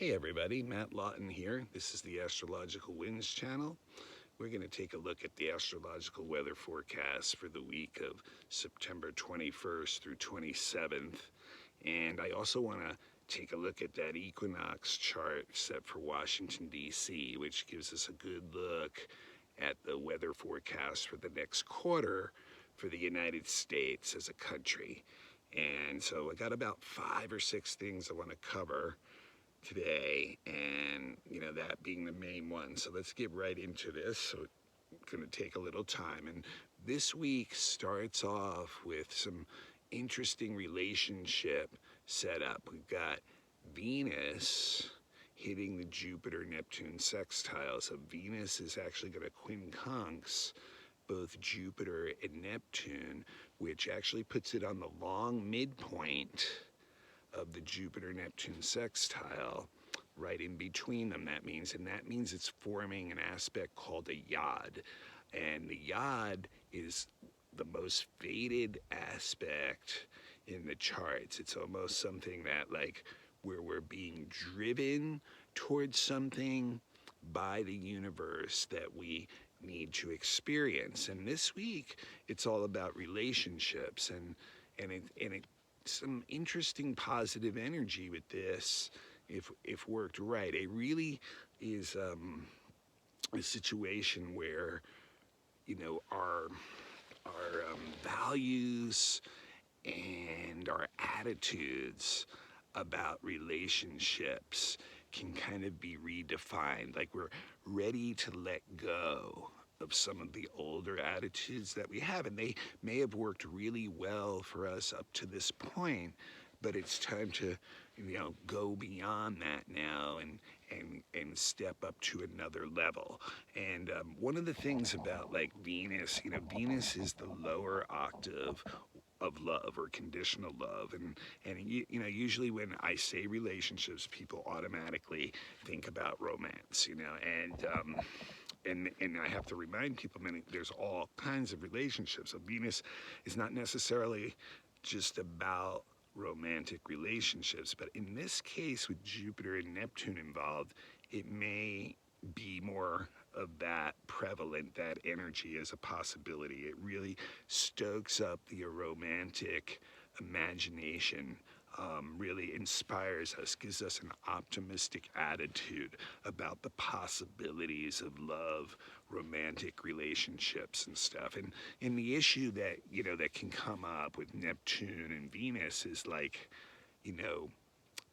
Hey everybody, Matt Lawton here. This is the Astrological Winds channel. We're going to take a look at the astrological weather forecast for the week of September 21st through 27th. And I also want to take a look at that equinox chart set for Washington, D.C., which gives us a good look at the weather forecast for the next quarter for the United States as a country. And so I got about 5 or 6 things I want to cover today, and that being the main one. So let's get right into this. So it's going to take a little time, and this week starts off with some interesting relationship setup. We've got Venus hitting the Jupiter-Neptune sextile. So Venus is actually going to quincunx both Jupiter and Neptune, which actually puts it on the long midpoint of the Jupiter-Neptune sextile, right in between them. That means it's forming an aspect called a yod. And the yod is the most fated aspect in the charts. It's almost something that, like, where we're being driven towards something by the universe that we need to experience. And this week, it's all about relationships, and some interesting positive energy with this if worked right. It really is a situation where our values and our attitudes about relationships can kind of be redefined. Like, we're ready to let go of some of the older attitudes that we have, and they may have worked really well for us up to this point, but it's time to go beyond that now and step up to another level. And one of the things about, like, Venus, Venus is the lower octave of love, or conditional love, and usually when I say relationships, people automatically think about romance, and I have to remind people, there's all kinds of relationships. So Venus is not necessarily just about romantic relationships, but in this case, with Jupiter and Neptune involved, it may be more of that prevalent, that energy as a possibility. It really stokes up the romantic imagination, really inspires us, gives us an optimistic attitude about the possibilities of love, romantic relationships and stuff. And the issue that that can come up with Neptune and Venus is, like,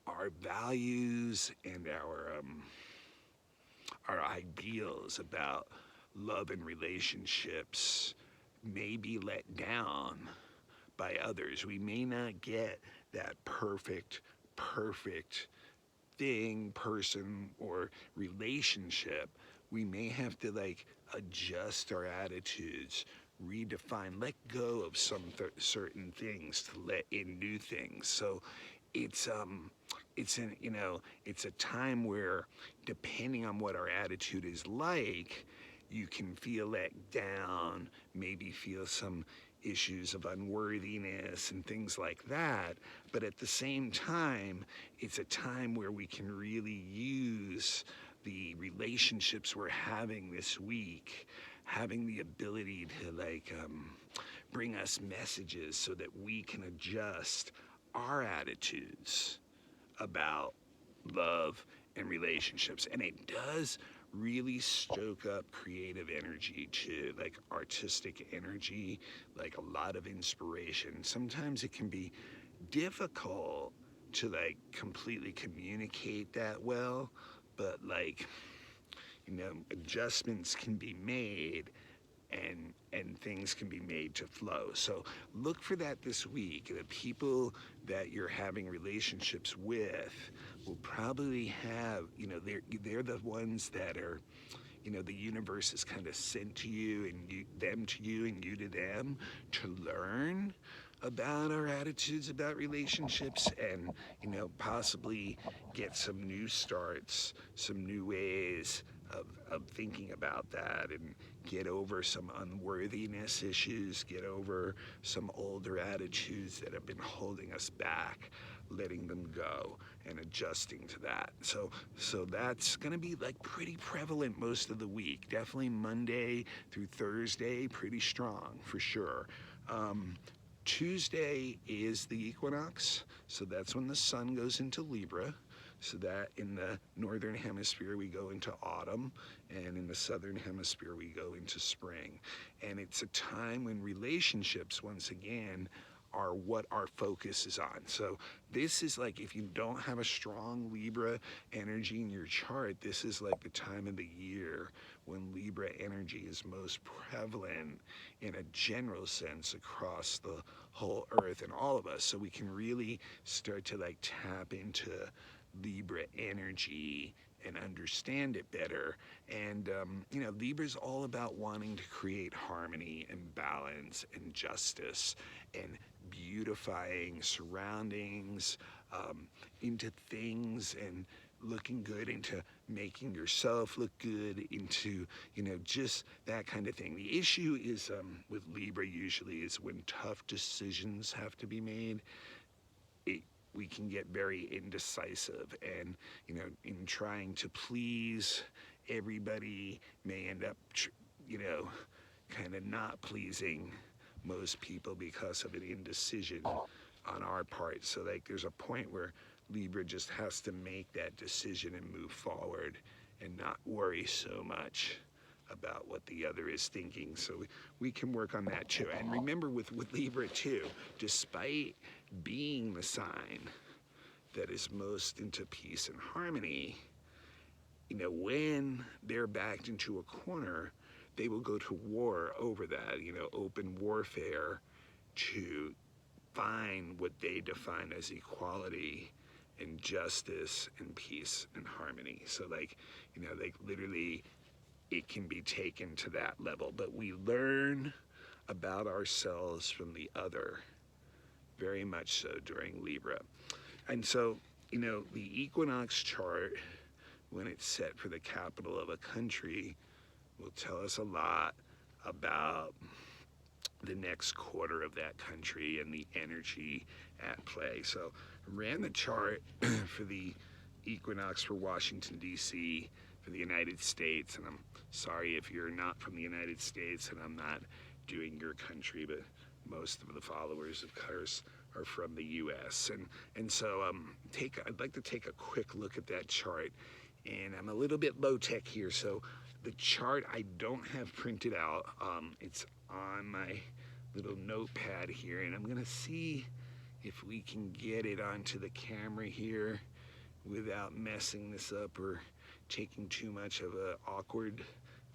our values and our ideals about love and relationships may be let down by others. We may not get that perfect thing, person, or relationship. We may have to, like, adjust our attitudes, redefine, let go of some certain things to let in new things. So it's a time where, depending on what our attitude is like, you can feel let down, maybe feel some issues of unworthiness and things like that. But at the same time, it's a time where we can really use the relationships we're having this week, having the ability to, like, bring us messages so that we can adjust our attitudes about love and relationships. And it does really stoke up creative energy too, like artistic energy, like a lot of inspiration. Sometimes it can be difficult to, like, completely communicate that well, but, like, adjustments can be made, and things can be made to flow. So look for that this week. The people that you're having relationships with will probably have, they're the ones that are, the universe is kind of sent to you, and them to you, and you to them, to learn about our attitudes about relationships, and possibly get some new starts, some new ways of thinking about that, and get over some unworthiness issues, get over some older attitudes that have been holding us back letting them go and adjusting to that. So that's going to be like pretty prevalent most of the week. Definitely Monday through Thursday, pretty strong for sure. Tuesday is the equinox, so that's when the sun goes into Libra. So that in the northern hemisphere we go into autumn, and in the southern hemisphere we go into spring. And it's a time when relationships, once again, are what our focus is on. So this is like, if you don't have a strong Libra energy in your chart, this is like the time of the year when Libra energy is most prevalent in a general sense across the whole earth and all of us. So we can really start to like tap into Libra energy and understand it better. And you know, Libra's all about wanting to create harmony and balance and justice and beautifying surroundings, into things, and looking good, into making yourself look good, into, you know, just that kind of thing. The issue is with Libra usually is when tough decisions have to be made, we can get very indecisive, and you know, in trying to please everybody may end up you know, kind of not pleasing most people because of an indecision on our part. So like there's a point where Libra just has to make that decision and move forward and not worry so much about what the other is thinking. So we can work on that too. And remember with Libra too, despite being the sign that is most into peace and harmony, you know, when they're backed into a corner, they will go to war over that, you know, open warfare to find what they define as equality and justice and peace and harmony. So like, you know, like literally it can be taken to that level, but we learn about ourselves from the other very much so during Libra. And so, you know, the equinox chart, when it's set for the capital of a country, will tell us a lot about the next quarter of that country and the energy at play. So I ran the chart for the equinox for Washington, D.C., for the United States, and I'm sorry if you're not from the United States and I'm not doing your country, but most of the followers, of course, are from the U.S. And so I'd like to take a quick look at that chart. And I'm a little bit low tech here, so the chart I don't have printed out. It's on my little notepad here, and I'm gonna see if we can get it onto the camera here without messing this up or taking too much of an awkward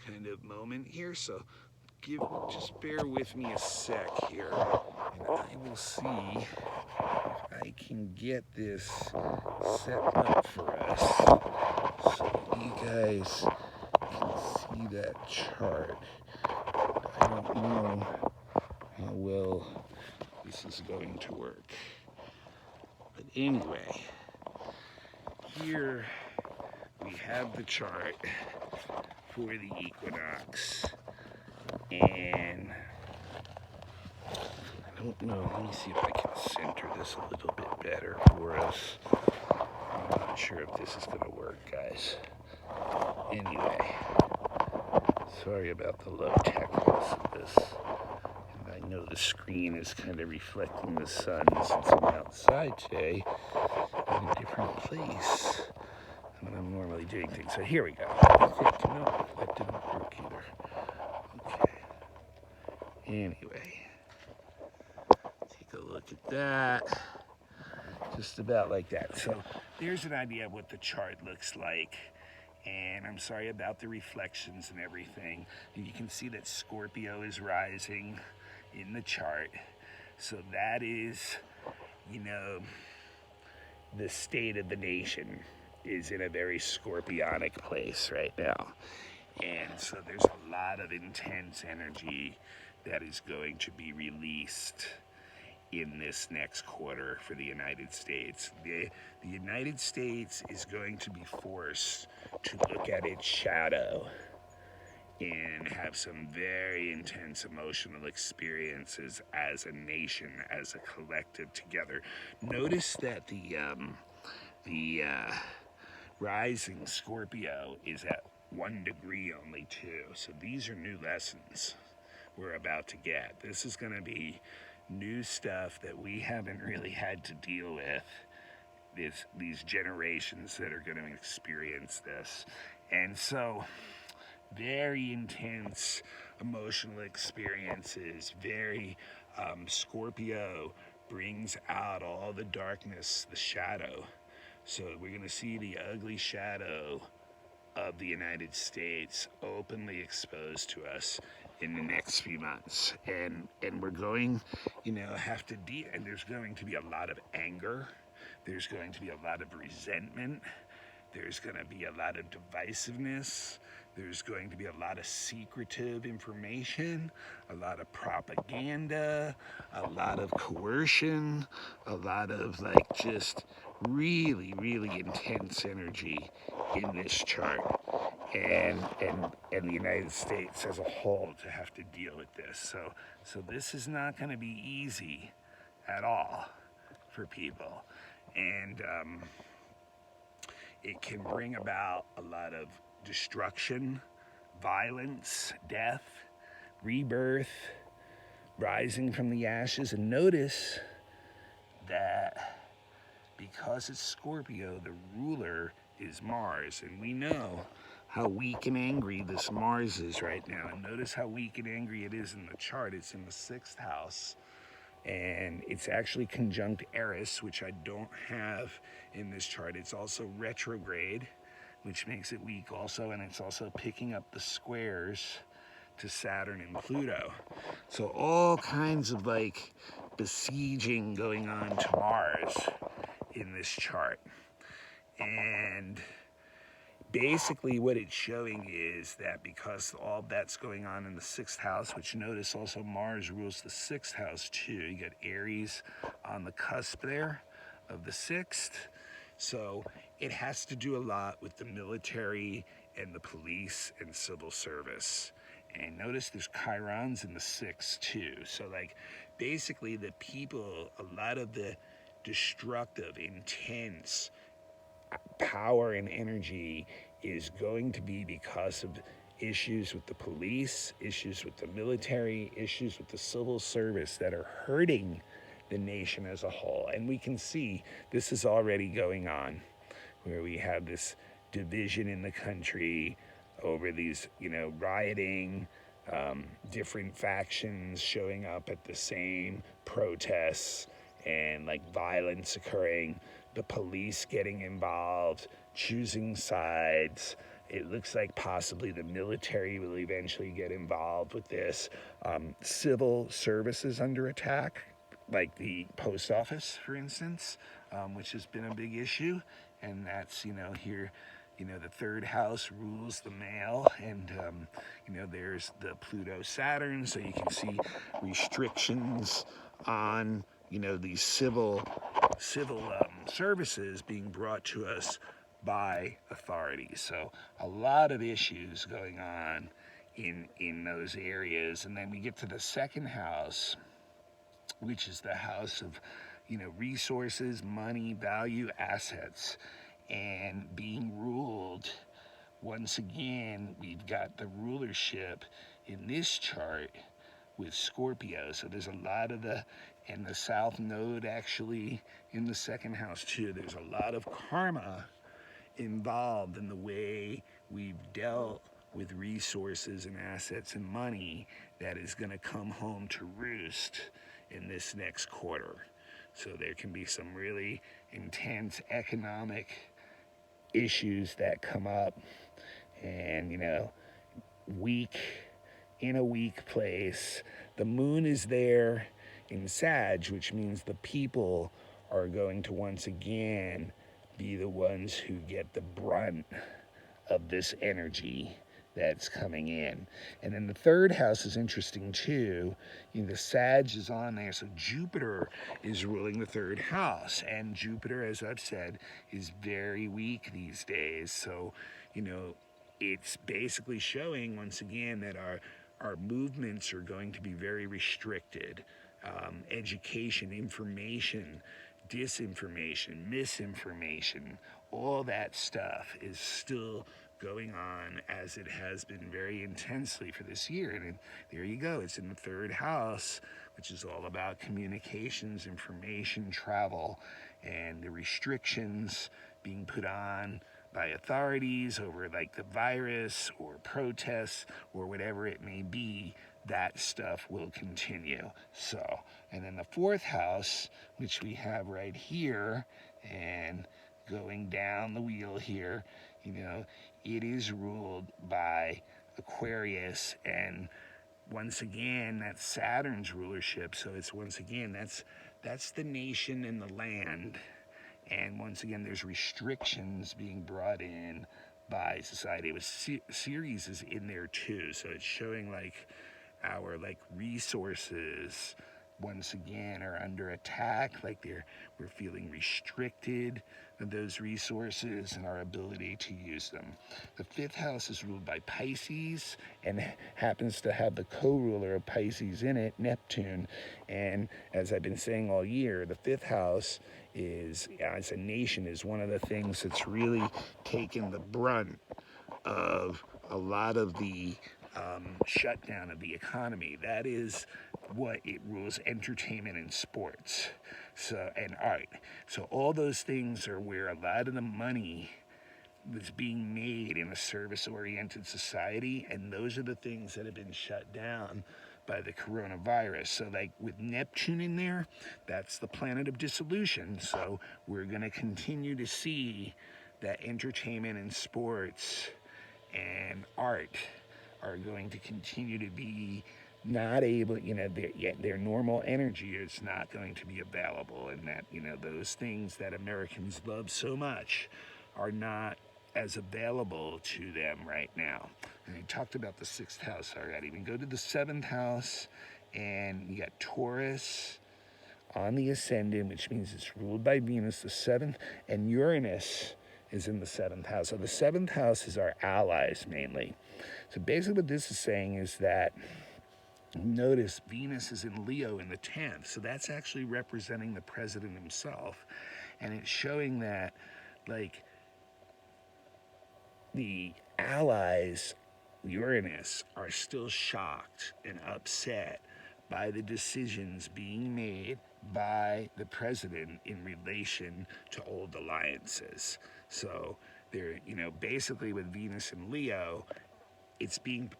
kind of moment here. So just bear with me a sec here, and I will see if I can get this set up for us so you guys can see that chart. I don't know how well this is going to work. But anyway, here we have the chart for the equinox. And I don't know, let me see if I can center this a little bit better for us. I'm not sure if this is gonna work, guys. Anyway, sorry about the low techness of this. And I know the screen is kind of reflecting the sun since I'm outside today in a different place than I'm normally doing things. So here we go. I think, no, that didn't work either. Okay. Anyway, take a look at that. Just about like that. So there's an idea of what the chart looks like. And I'm sorry about the reflections and everything. And you can see that Scorpio is rising in the chart. So that is, you know, the state of the nation is in a very scorpionic place right now. And so there's a lot of intense energy that is going to be released in this next quarter for the United States. The United States is going to be forced to look at its shadow and have some very intense emotional experiences as a nation, as a collective together. Notice that the rising Scorpio is at 1 degree only too. So these are new lessons we're about to get. This is going to be new stuff that we haven't really had to deal with. These generations that are going to experience this. And so very intense emotional experiences, very Scorpio brings out all the darkness, the shadow. So we're going to see the ugly shadow of the United States openly exposed to us in the next few months. And we're going, have to deal, and there's going to be a lot of anger. There's going to be a lot of resentment. There's going to be a lot of divisiveness. There's going to be a lot of secretive information, a lot of propaganda, a lot of coercion, a lot of just really, really intense energy in this chart. And the United States as a whole to have to deal with this. So this is not going to be easy at all for people. And it can bring about a lot of destruction, violence, death, rebirth, rising from the ashes. And notice that because it's Scorpio, the ruler is Mars. And we know how weak and angry this Mars is right now. And notice how weak and angry it is in the chart. It's in the 6th house. And it's actually conjunct Eris, which I don't have in this chart. It's also retrograde, which makes it weak also, and it's also picking up the squares to Saturn and Pluto. So all kinds of besieging going on to Mars in this chart. And basically what it's showing is that because all that's going on in the 6th house, which notice also Mars rules the 6th house too. You got Aries on the cusp there of the 6th. So it has to do a lot with the military and the police and civil service. And notice there's Chirons in the 6th too. So basically the people, a lot of the destructive, intense power and energy is going to be because of issues with the police, issues with the military, issues with the civil service that are hurting the nation as a whole. And we can see this is already going on, where we have this division in the country over these, rioting, different factions showing up at the same protests, and violence occurring, the police getting involved, choosing sides. It looks like possibly the military will eventually get involved with this. Civil services under attack, like the post office, for instance, which has been a big issue. And that's, here, the 3rd house rules the mail, and, there's the Pluto Saturn, so you can see restrictions on, these civil services being brought to us by authorities. So a lot of issues going on in those areas. And then we get to the 2nd house, which is the house of, resources, money, value, assets, and being ruled. Once again, we've got the rulership in this chart with Scorpio. So there's a lot of and the South Node actually in the 2nd house too. There's a lot of karma involved in the way we've dealt with resources and assets and money that is going to come home to roost in this next quarter. So there can be some really intense economic issues that come up, and weak in a weak place. The moon is there in Sag, which means the people are going to once again be the ones who get the brunt of this energy that's coming in. And then the 3rd house is interesting too. The Sag is on there, so Jupiter is ruling the 3rd house. And Jupiter, as I've said, is very weak these days. So, it's basically showing once again that our movements are going to be very restricted. Education, information, disinformation, misinformation, all that stuff is still going on as it has been very intensely for this year. And there you go, it's in the third house, which is all about communications, information, travel, and the restrictions being put on by authorities over like the virus or protests or whatever it may be. That stuff will continue. So, and then the fourth house, which we have right here, and going down the wheel here, it is ruled by Aquarius, and once again, that's Saturn's rulership. So it's once again, that's the nation and the land. And once again, there's restrictions being brought in by society. It was Ceres is in there too, so it's showing like our resources once again are under attack, like we're feeling restricted of those resources and our ability to use them. The fifth house is ruled by Pisces and happens to have the co-ruler of Pisces in it, Neptune. And as I've been saying all year, the fifth house is, as a nation, is one of the things that's really taken the brunt of a lot of the shutdown of the economy. That is what it rules: entertainment and sports, and art. So all those things are where a lot of the money that's being made in a service-oriented society, and those are the things that have been shut down by the coronavirus. So like with Neptune in there, that's the planet of dissolution. So we're going to continue to see that entertainment and sports and art are going to continue to be not able, their normal energy is not going to be available, and that, those things that Americans love so much are not as available to them right now. And I talked about the sixth house already. We can go to the seventh house, and you got Taurus on the ascendant, which means it's ruled by Venus, the seventh, and Uranus is in the seventh house. So the seventh house is our allies mainly. So basically what this is saying is that, notice Venus is in Leo in the 10th. So that's actually representing the president himself. And it's showing that, like, the allies, Uranus, are still shocked and upset by the decisions being made by the president in relation to old alliances. So they're, basically with Venus and Leo,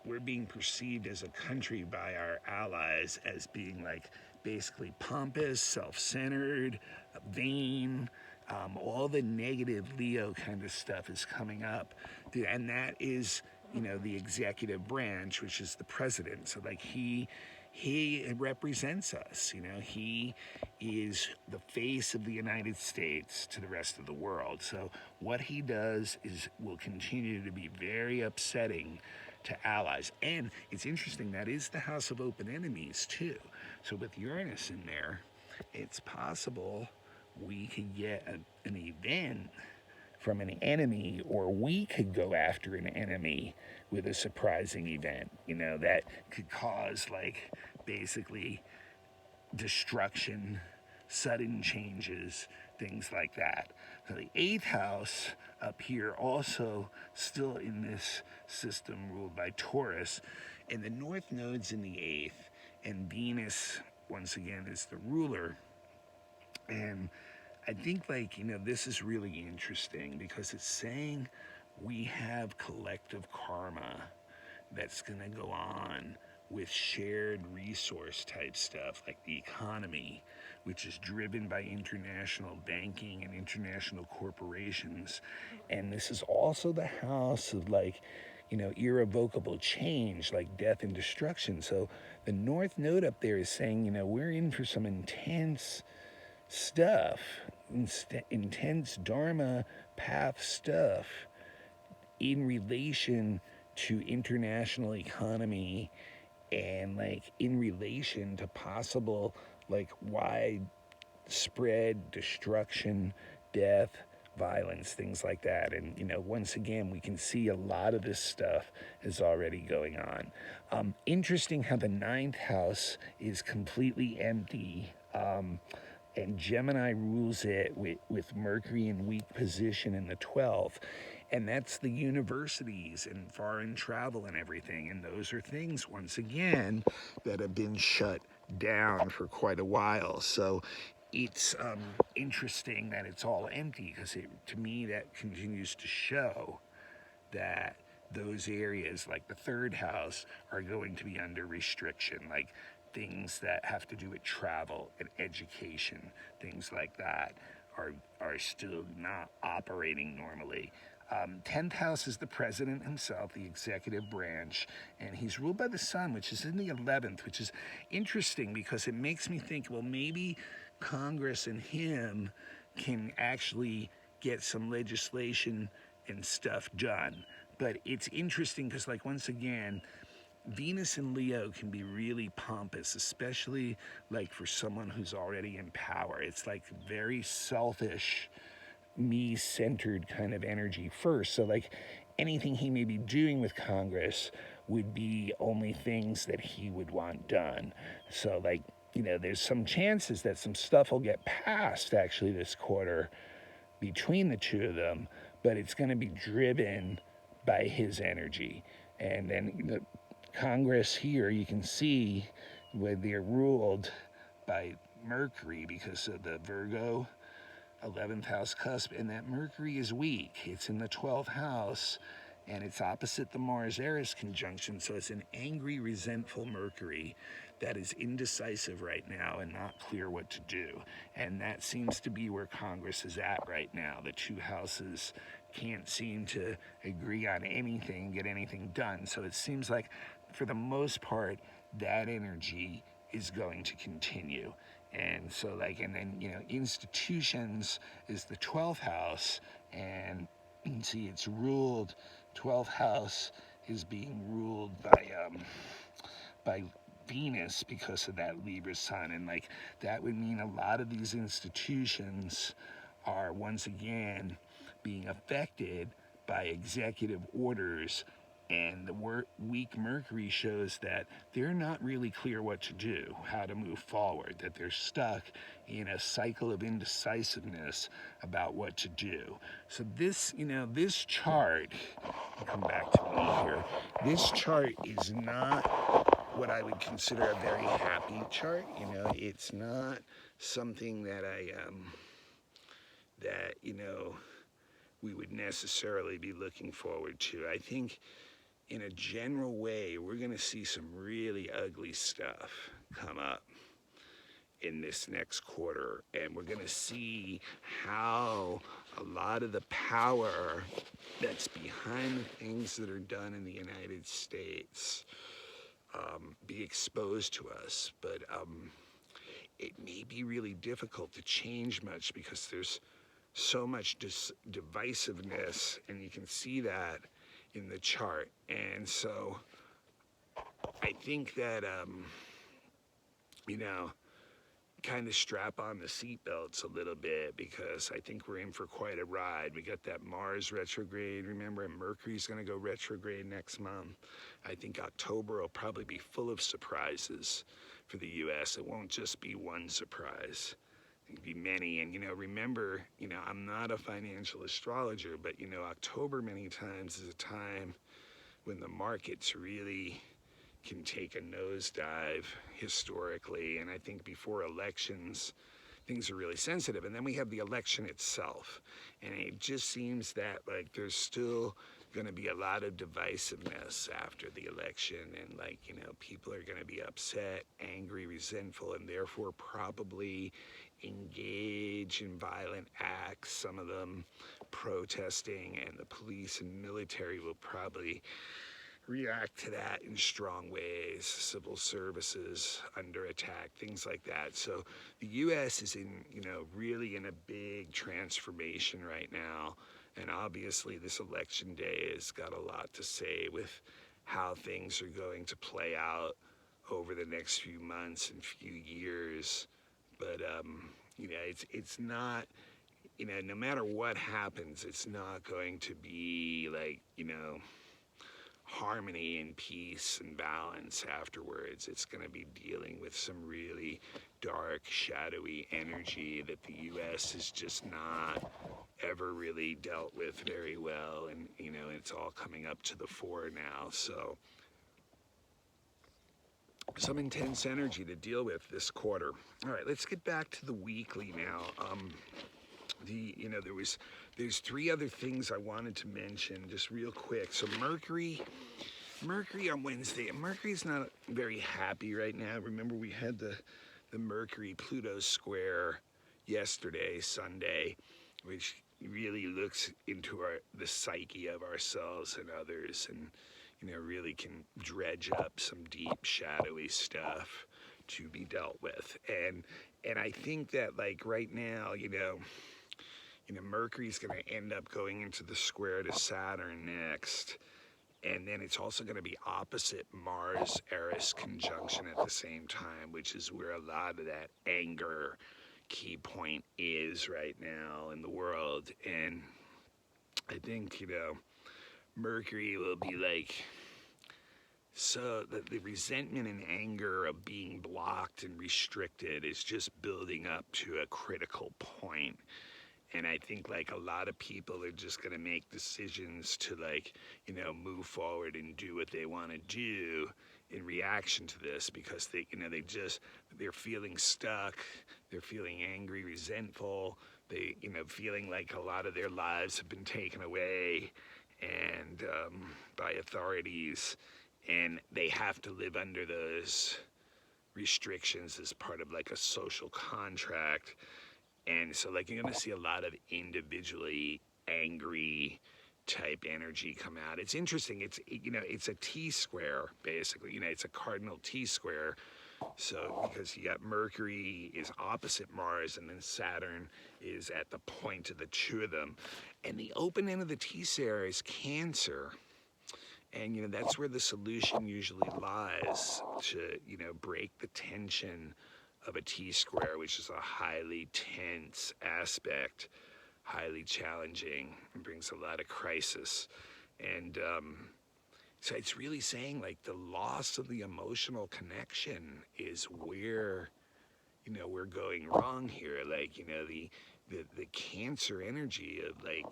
we're being perceived as a country by our allies as being like basically pompous, self-centered, vain. All the negative Leo kind of stuff is coming up, and that is, the executive branch, which is the president. So like he represents us. He is the face of the United States to the rest of the world. So what he does will continue to be very upsetting to allies. And it's interesting, that is the house of open enemies too. So with Uranus in there, it's possible we could get an event from an enemy, or we could go after an enemy with a surprising event, that could cause basically destruction, sudden changes, things like that. So the eighth house up here also still in this system ruled by Taurus, and the north node's in the eighth, and Venus once again is the ruler. And I think this is really interesting because it's saying we have collective karma that's going to go on with shared resource type stuff like the economy, which is driven by international banking and international corporations. And this is also the house of irrevocable change, like death and destruction. So the north node up there is saying, we're in for some intense stuff, intense Dharma path stuff in relation to international economy, and in relation to possible widespread destruction, death, violence, things like that. And, once again, we can see a lot of this stuff is already going on. Interesting how the ninth house is completely empty. And Gemini rules it with Mercury in weak position in the 12th. And that's the universities and foreign travel and everything. And those are things, once again, that have been shut down for quite a while. So it's interesting that it's all empty, because to me that continues to show that those areas like the third house are going to be under restriction, like things that have to do with travel and education, things like that are still not operating normally. 10th house is the president himself, the executive branch, and he's ruled by the sun, which is in the 11th, which is interesting because it makes me think, well, maybe Congress and him can actually get some legislation and stuff done. But it's interesting because, like, once again, Venus and Leo can be really pompous, especially like for someone who's already in power. It's like very selfish, me-centered kind of energy first. So like anything he may be doing with Congress would be only things that he would want done. So like, there's some chances that some stuff will get passed actually this quarter between the two of them, but it's going to be driven by his energy. And then the Congress here, you can see where they're ruled by Mercury because of the Virgo 11th house cusp, and that Mercury is weak. It's in the 12th house, and it's opposite the Mars-Eris conjunction, so it's an angry, resentful Mercury that is indecisive right now and not clear what to do. And that seems to be where Congress is at right now. The two houses can't seem to agree on anything, get anything done. So it seems like, for the most part, that energy is going to continue. And so and then, institutions is the 12th house, and you can see it's ruled, 12th house is being ruled by Venus because of that Libra sun. And that would mean a lot of these institutions are once again being affected by executive orders. And the weak Mercury shows that they're not really clear what to do, how to move forward, that they're stuck in a cycle of indecisiveness about what to do. So this, this chart, come back to me here, this chart is not what I would consider a very happy chart. It's not something that we would necessarily be looking forward to. I think in a general way, we're going to see some really ugly stuff come up in this next quarter, and we're going to see how a lot of the power that's behind the things that are done in the United States be exposed to us. But it may be really difficult to change much because there's so much divisiveness, and you can see that in the chart. And so I think that kind of strap on the seatbelts a little bit, because I think we're in for quite a ride. We got that Mars retrograde, remember, and Mercury's going to go retrograde next month. I think October will probably be full of surprises for the U.S. It won't just be one surprise. It'll be many. And, remember, I'm not a financial astrologer, but, October many times is a time when the markets really can take a nosedive historically. And I think before elections, things are really sensitive. And then we have the election itself. And it just seems that there's still going to be a lot of divisiveness after the election. And people are going to be upset, angry, resentful, and therefore probably engage in violent acts, some of them protesting, and the police and military will probably react to that in strong ways. Civil services under attack, things like that. So the U.S. is really in a big transformation right now. And obviously this election day has got a lot to say with how things are going to play out over the next few months and few years. But, it's not no matter what happens, it's not going to be like, harmony and peace and balance afterwards. It's going to be dealing with some really dark, shadowy energy that the U.S. is just not ever really dealt with very well. And, it's all coming up to the fore now. So some intense energy to deal with this quarter. All right, let's get back to the weekly now. There's three other things I wanted to mention just real quick. So Mercury on Wednesday. Mercury's not very happy right now. Remember, we had the Mercury-Pluto square yesterday, Sunday, which really looks into the psyche of ourselves and others, and really can dredge up some deep, shadowy stuff to be dealt with. And I think that, like, right now, Mercury's going to end up going into the square to Saturn next. And then it's also going to be opposite Mars-Eris conjunction at the same time, which is where a lot of that anger key point is right now in the world. And I think, Mercury will be like, so that the resentment and anger of being blocked and restricted is just building up to a critical point. And I think, like, a lot of people are just going to make decisions to, like, move forward and do what they want to do in reaction to this, because they're feeling stuck, they're feeling angry, resentful, they, feeling like a lot of their lives have been taken away and by authorities, and they have to live under those restrictions as part of, like, a social contract. And so, like, you're going to see a lot of individually angry type energy come out. It's interesting. It's a T-square, basically. It's a cardinal T-square. So, because you got Mercury is opposite Mars, and then Saturn is at the point of the two of them. And the open end of the T-square is Cancer. And, that's where the solution usually lies, to, break the tension of a T-square, which is a highly tense aspect, highly challenging, and brings a lot of crisis. And so it's really saying, like, the loss of the emotional connection is where, we're going wrong here. Like, the Cancer energy of, like,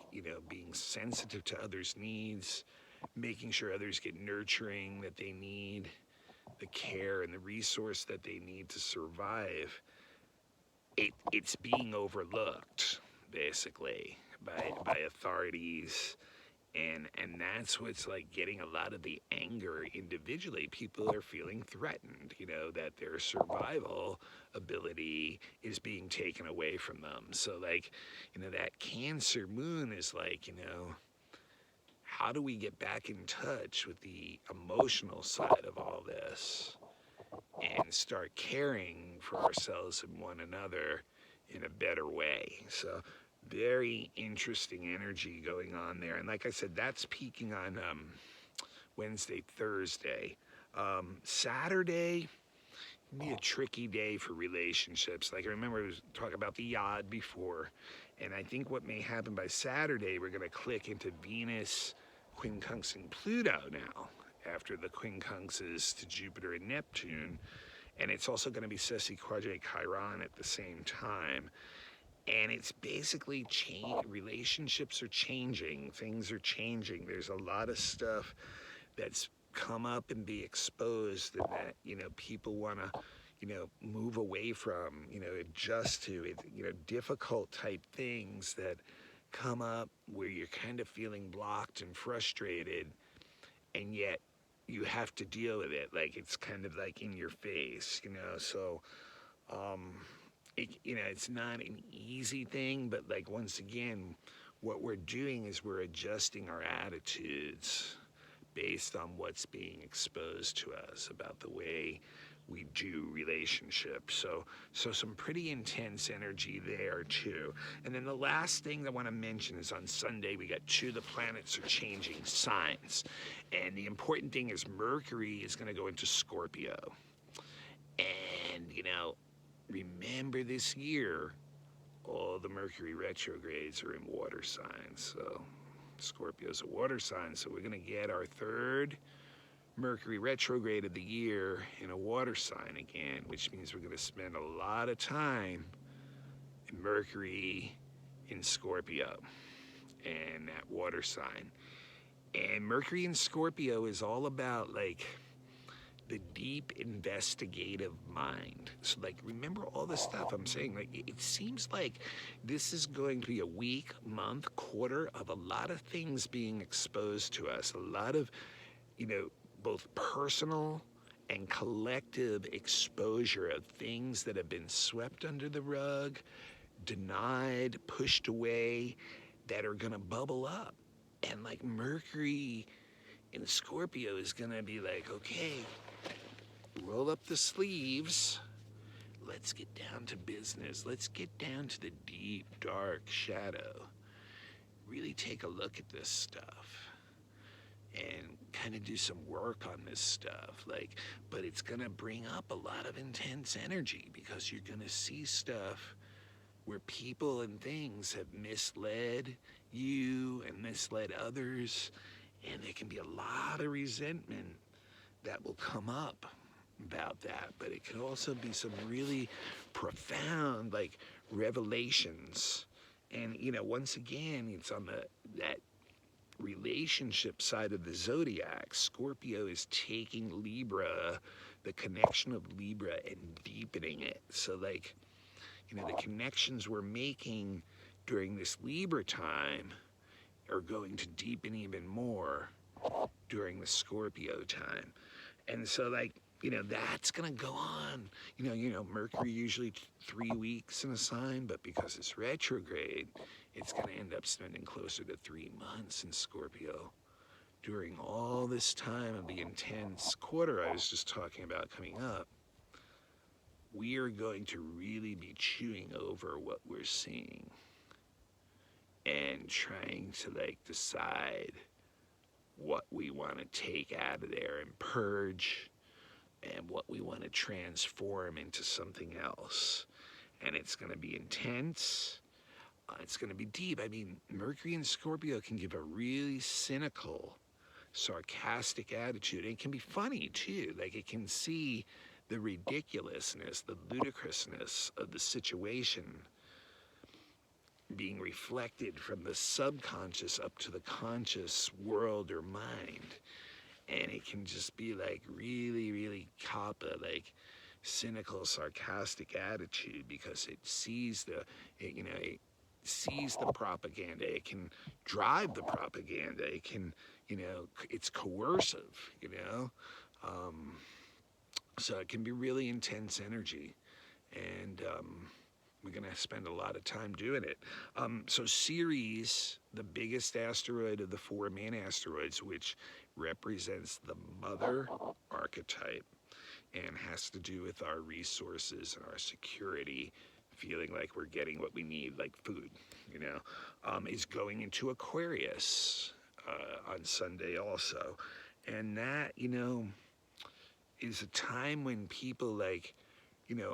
being sensitive to others' needs, making sure others get nurturing that they need, the care and the resource that they need to survive, it's being overlooked, basically, by authorities. And that's what's, like, getting a lot of the anger individually. People are feeling threatened, that their survival ability is being taken away from them. So, like, that Cancer moon is like, how do we get back in touch with the emotional side of all this and start caring for ourselves and one another in a better way? So very interesting energy going on there. And like I said, that's peaking on Wednesday, Thursday. Saturday can be a tricky day for relationships. Like, I remember I was talking about the yod before, and I think what may happen by Saturday, we're going to click into Venus quincunxing Pluto now, after the quincunxes to Jupiter and Neptune. And it's also going to be Sessi Quadrate Chiron at the same time. And it's basically relationships are changing, things are changing. There's a lot of stuff that's come up and be exposed, and that, people want to, move away from, adjust to it, difficult type things that come up where you're kind of feeling blocked and frustrated, and yet you have to deal with it. Like, it's kind of like in your face, so it's not an easy thing, but, like, once again, what we're doing is we're adjusting our attitudes based on what's being exposed to us about the way we do relationships. So some pretty intense energy there too. And then the last thing I want to mention is on Sunday, we got two of the planets are changing signs. And the important thing is Mercury is going to go into Scorpio. And, remember this year, all the Mercury retrogrades are in water signs. So Scorpio's a water sign, so we're going to get our third Mercury retrograde of the year in a water sign again, which means we're going to spend a lot of time in Mercury in Scorpio and that water sign. And Mercury in Scorpio is all about like the deep investigative mind. So like, remember all the stuff I'm saying, like it seems like this is going to be a week, month, quarter of a lot of things being exposed to us, a lot of, both personal and collective exposure of things that have been swept under the rug, denied, pushed away, that are gonna bubble up. And like Mercury in Scorpio is gonna be like, okay, roll up the sleeves. Let's get down to business. Let's get down to the deep, dark shadow. Really take a look at this stuff and kind of do some work on this stuff. But it's gonna bring up a lot of intense energy because you're gonna see stuff where people and things have misled you and misled others, and there can be a lot of resentment that will come up about that. But it can also be some really profound like revelations. And once again, it's on that relationship side of the zodiac. Scorpio is taking Libra, the connection of Libra, and deepening it. So like, the connections we're making during this Libra time are going to deepen even more during the Scorpio time. And so like, that's gonna go on. Mercury usually 3 weeks in a sign, but because it's retrograde, it's gonna end up spending closer to 3 months in Scorpio during all this time of the intense quarter I was just talking about coming up. We are going to really be chewing over what we're seeing and trying to like decide what we want to take out of there and purge, and what we want to transform into something else. And it's going to be intense. It's going to be deep. I mean, Mercury in Scorpio can give a really cynical, sarcastic attitude. And it can be funny too. Like it can see the ridiculousness, the ludicrousness of the situation being reflected from the subconscious up to the conscious world or mind. And it can just be like really, really kappa, like cynical, sarcastic attitude, because it sees it sees the propaganda. It can drive the propaganda. It can, it's coercive, So it can be really intense energy. And we're going to spend a lot of time doing it. So Ceres, the biggest asteroid of the 4 main asteroids, which represents the mother archetype and has to do with our resources and our security, feeling like we're getting what we need, like food, is going into Aquarius on Sunday also. And that, is a time when people like,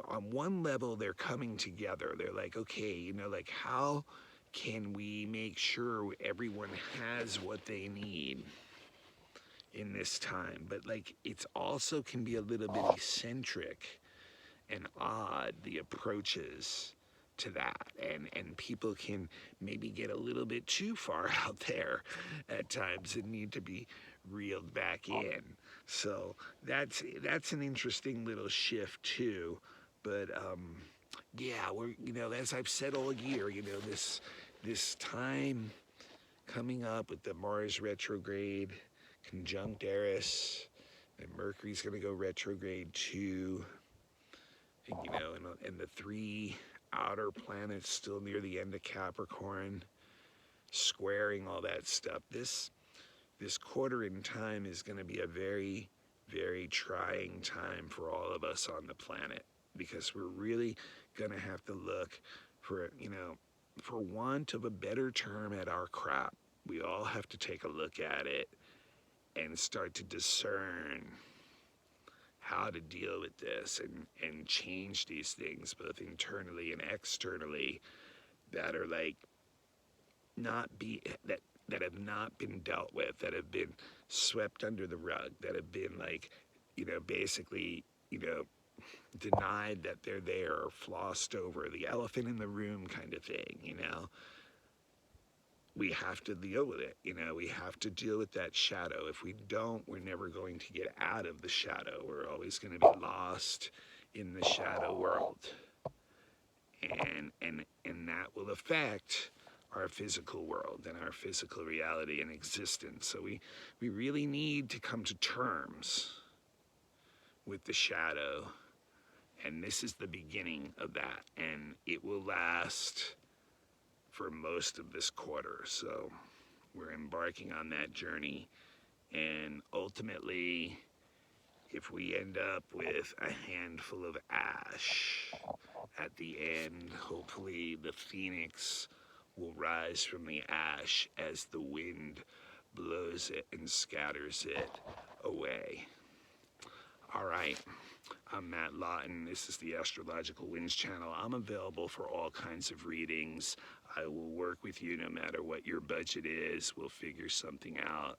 on one level, they're coming together. They're like, okay, like how can we make sure everyone has what they need in this time? But like, it's also can be a little bit eccentric and odd, the approaches to that. And people can maybe get a little bit too far out there at times and need to be reeled back in. So that's an interesting little shift too. But yeah, we're as I've said all year, this time coming up with the Mars retrograde conjunct Eris, and Mercury's going to go retrograde too, and the 3 outer planets still near the end of Capricorn, squaring all that stuff. This quarter in time is going to be a very, very trying time for all of us on the planet, because we're really going to have to look for, for want of a better term, at our crap. We all have to take a look at it and start to discern how to deal with this and change these things, both internally and externally, that are like that have not been dealt with, that have been swept under the rug, that have been like, basically, denied that they're there or flossed over, the elephant in the room kind of thing. We have to deal with it. We have to deal with that shadow. If we don't, we're never going to get out of the shadow. We're always going to be lost in the shadow world. And that will affect our physical world and our physical reality and existence. So we really need to come to terms with the shadow. And this is the beginning of that. And it will last for most of this quarter. So we're embarking on that journey. And ultimately, if we end up with a handful of ash at the end, hopefully the phoenix will rise from the ash as the wind blows it and scatters it away. All right. I'm Matt Lawton. This is the Astrological Winds channel. I'm available for all kinds of readings. I will work with you no matter what your budget is. We'll figure something out.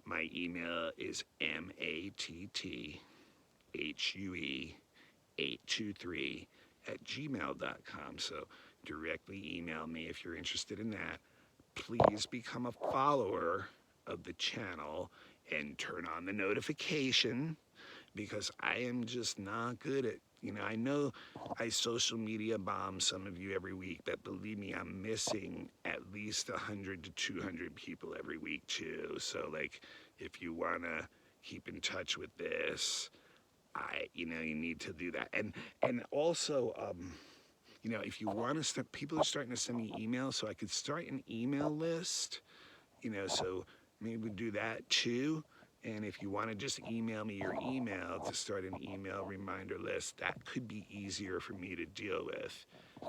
My email is matthuey823@gmail.com. So directly email me if you're interested in that. Please become a follower of the channel and turn on the notification, because I am just not good at, I know I social media bomb some of you every week, but believe me, I'm missing at least 100 to 200 people every week too. So like, if you want to keep in touch with this, you need to do that. And also, if you want to start, people are starting to send me emails, so I could start an email list, so maybe we do that too. And if you want to just email me your email to start an email reminder list, that could be easier for me to deal with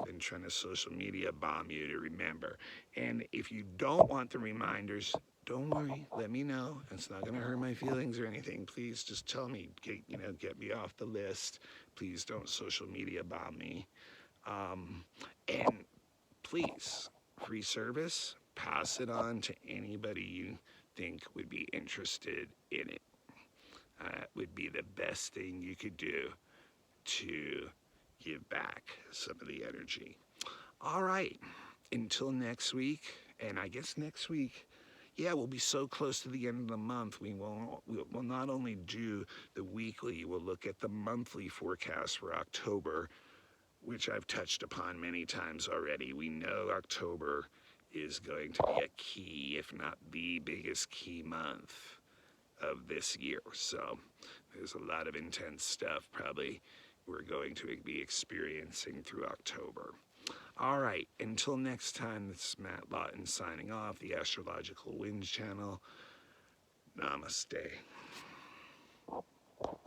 than trying to social media bomb you to remember. And if you don't want the reminders, don't worry, let me know. It's not going to hurt my feelings or anything. Please just tell me, get me off the list. Please don't social media bomb me. And please, free service, pass it on to anybody you think would be interested in it. Would be the best thing you could do to give back some of the energy. All right, until next week, and I guess next week, we'll be so close to the end of the month, we'll not only do the weekly, we'll look at the monthly forecast for October, which I've touched upon many times already. We know October is going to be a key, if not the biggest key month of this year. So there's a lot of intense stuff probably we're going to be experiencing through October. All right, until next time, this is Matt Lawton signing off, the Astrological Winds channel. Namaste.